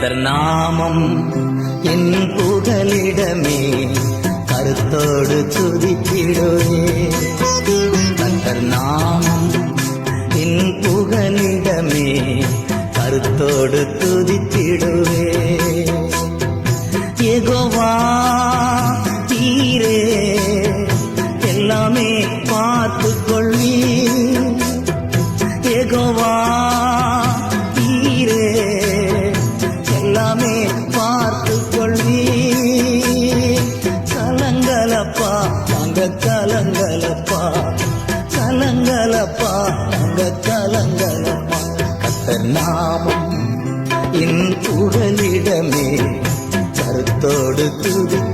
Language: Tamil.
கர்த்தர் நாமம் என் புகலிடமே, கருத்தோடு துதித்திடுவே. கர்த்தர் நாமம் என் புகலிடமே, கருத்தோடு துதித்திடுவே. யெகோவா நீரே எல்லாமே பார்த்துக் கொள்வி. யெகோவா நீரே எல்லாமே பார்த்துக் கொள்வி. கலங்கலப்பா அங்க கலங்கலப்பா, கலங்கலப்பா அங்க கலங்கலப்பா. கர்த்தர் நாமம் என் புகலிடமே, கருத்தோடு துதி